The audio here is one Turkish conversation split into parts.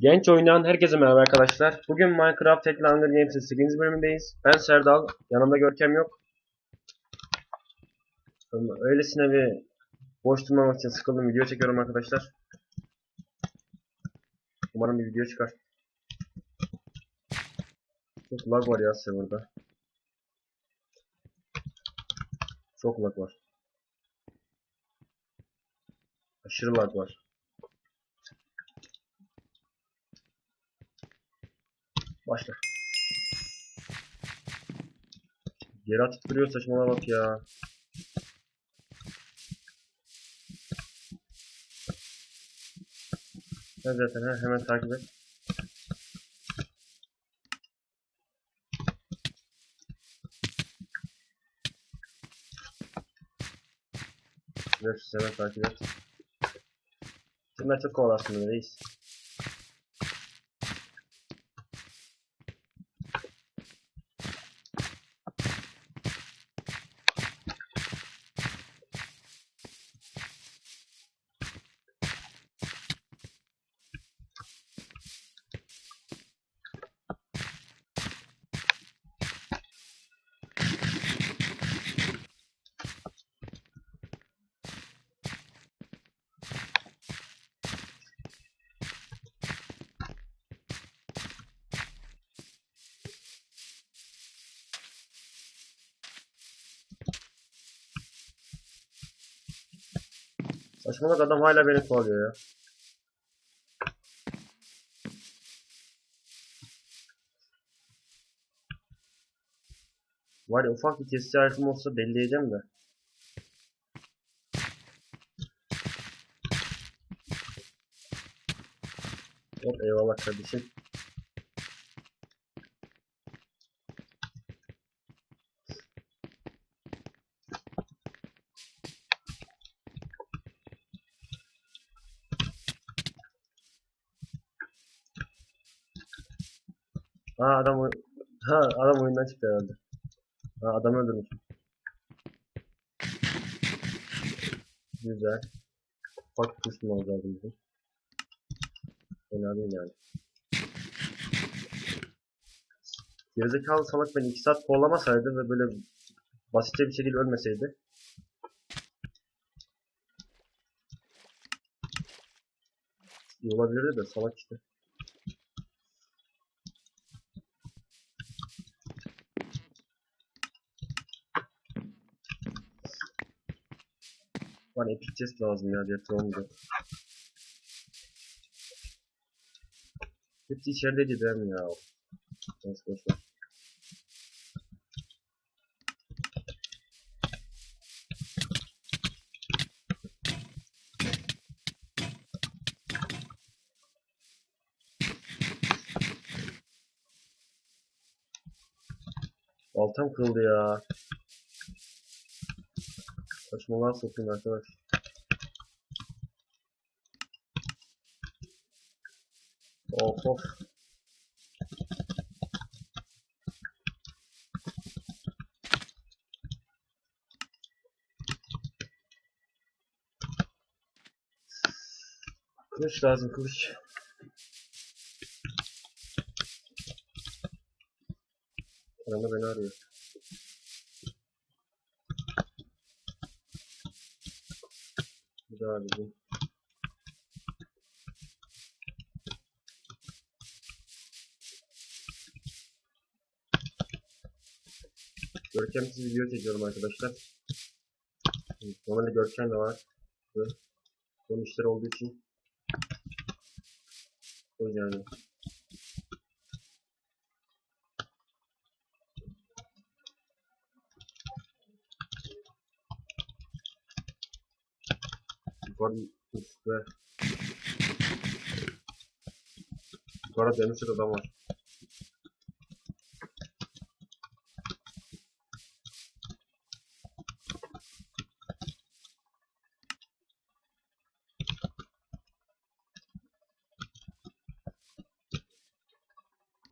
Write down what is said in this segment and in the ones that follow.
Genç oynayan herkese merhaba arkadaşlar. Bugün Minecraft Tekli Hunger Games'in 8. bölümündeyiz. Ben Serdal, yanımda Görkem yok. Öylesine bir boş durmamak için sıkıldım, video çekiyorum arkadaşlar. Umarım bir video çıkar. Çok lag var ya serverda. Çok lag var. Aşırı lag var. Başla. Geri atıp duruyor, saçmalama bak ya. Ben zaten hemen takip et. Görüşürüz, hemen takip et. Sen çok kovalarsın beni reis. Saçmalak, adam hala beni kovalıyor ya. Var ya, ufak bir kesici aletim olsa belli edeceğim de. Hop, eyvallah kardeşim. Ha adam ha adam oyundan çıktı herhalde. Ha, adamı öldürmüşüm. Güzel. Ufak bir kısmı oldu bizim. Fena değil yani. Gerizekalı salak beni 2 saat kovalamasaydı ve böyle basitçe bir şekilde ölmeseydi. İyi olabilirdi de salak işte. Bana epic chest lazım ya, diye olmayacak. Hepsi içerideydi değil mi ya? Neyse, boşver. Baltam kırıldı ya. Saçmalığa sokayım arkadaş. Of of. Kılıç lazım, kılıç. Aranda beni arıyor. Bir daha dedim. Görkemsiz video çekiyorum arkadaşlar. Normalde Görkem de var. Bunun işleri olduğu için o yani. Yukarıda yukarıda demişler adam var.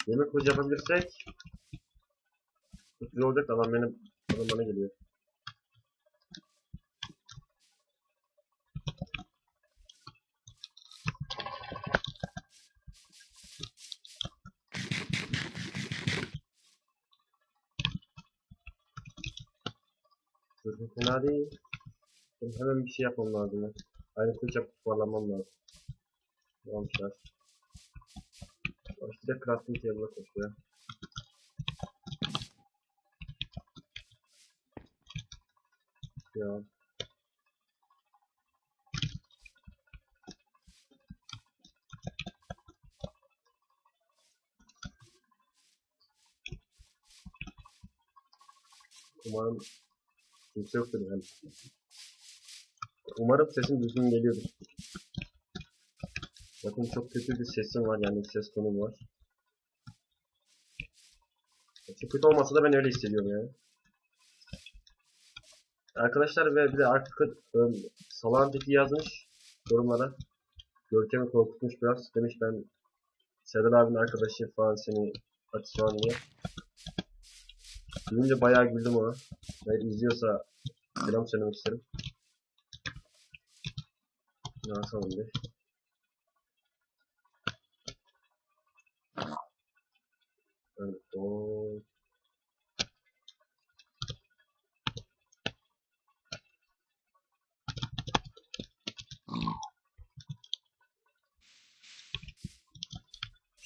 Yemek kılıcı yapabilirsek çok güzel olacak. Adam bana geliyor. Fena değil. Hemen bir şey yapmam lazım ya. Aynı kılıç yapıp toparlanmam lazım. Yanlışlar. İşte de crafting table'a koşuyor. Ya. Umarım kimse yoktur yani. Umarım sesim düzgün geliyordur. Bakın çok kötü bir sesim var, yani ses tonum var. Çok kötü olmasa da ben öyle hissediyorum yani. Arkadaşlar ve bir de artık Salağın teki yazmış yorumlara. Görkem'i korkutmuş biraz. Demiş ben Serdar abinin arkadaşı falan seni aç falan diye. Duyunca bayağı güldüm ona. Eğer izliyorsa selam söylemek isterim. Ne yapalım bir. Evet, o.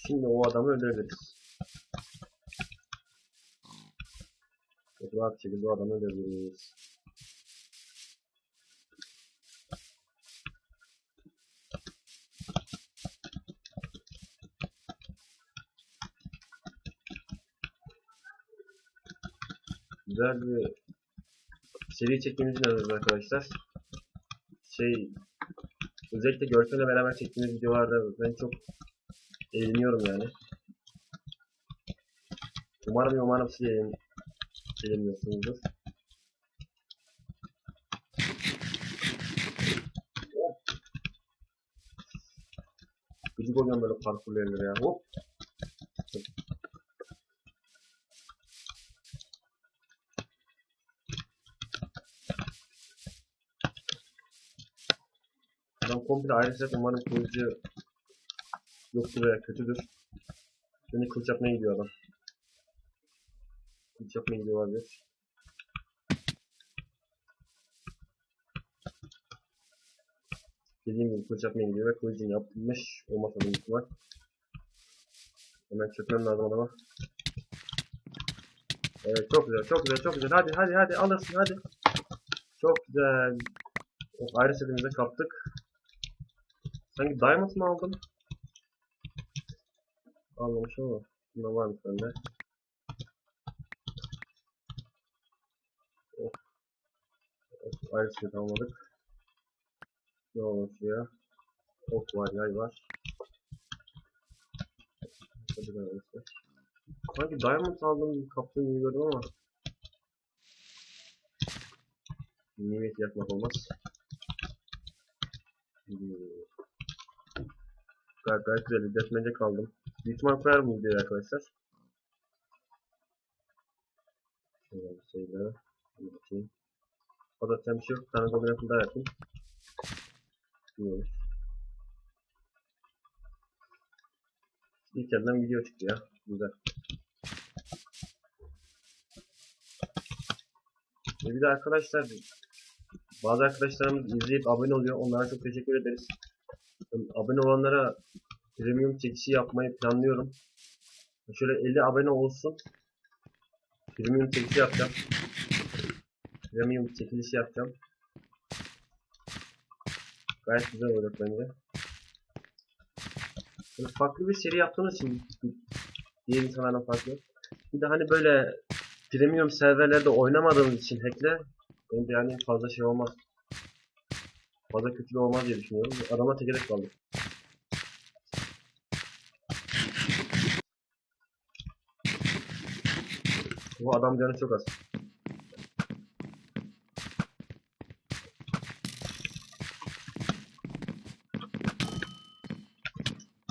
Şimdi o adamı öldürebiliriz. Çok rahat bir şekilde o adamı öldürebiliriz. Güzel bir seri çektiğimizi inanıyoruz arkadaşlar. Özellikle Görkem'le beraber çektiğimiz videolarda ben çok eğleniyorum yani. Umarım siz eğleniyorsunuzdur. Gıcık oluyorum böyle parkurlu yerlere ya. Hop. Adam komple ayrı, umarım kılıcı yoktur veya kötüdür. Şimdi kılıç yapmaya gidiyor adam. Kılıç yapmaya gidiyor olabilir. Dediğim gibi kılıç yapmaya gidiyor ve kılıcını yapmış olmasa da ihtimal. Hemen çökmem lazım adama. Evet, çok güzel, çok güzel, çok güzel. Hadi alırsın hadi. Çok güzel. Of, ayrı setimize kaptık. Sanki diamond mı aldım? Almamışım ama. Bunda varmış bende. Of, ayrı set almadık. Ne olmuş ya? Ok var, yay var. Hadi arkadaşlar. Sanki diamond aldım, kaptığım gibi gördüm ama. Nimet yakmak olmaz. Gayet güzel bir deathmatch'e kaldım. Büyük ihtimal koyarım bu videoyu arkadaşlar. Şöyle bir şeyler. Bakayım. Fazla bir şey yok. Bir tane kombinasyon daha yapayım. Bilmiyorum. İlk yerden video çıktı ya. Güzel. Bir de arkadaşlar, bazı arkadaşlarımız izleyip abone oluyor. Onlara çok teşekkür ederiz. Abone olanlara premium çekişi yapmayı planlıyorum. Şöyle 50 abone olsun. Premium çekişi yapacağım. Premium çekilişi yapacağım. Gayet güzel olacak bence. Böyle farklı bir seri yaptığımız için diğer insanlardan farklı. Bir de hani böyle premium serverlerde oynamadığımız için hackle bence yani fazla şey olmaz. Fazla kötü olmaz diye düşünüyorum. Adama tekerek kaldı. Bu adam canı çok az.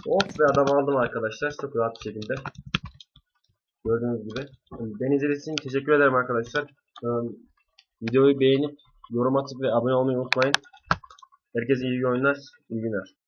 Of ve adamı aldım arkadaşlar. Çok rahat bir şekilde. Gördüğünüz gibi. Beni izlediğiniz için teşekkür ederim arkadaşlar. Videoyu beğenip yorum atıp ve abone olmayı unutmayın. Herkese iyi oyunlar, iyi günler.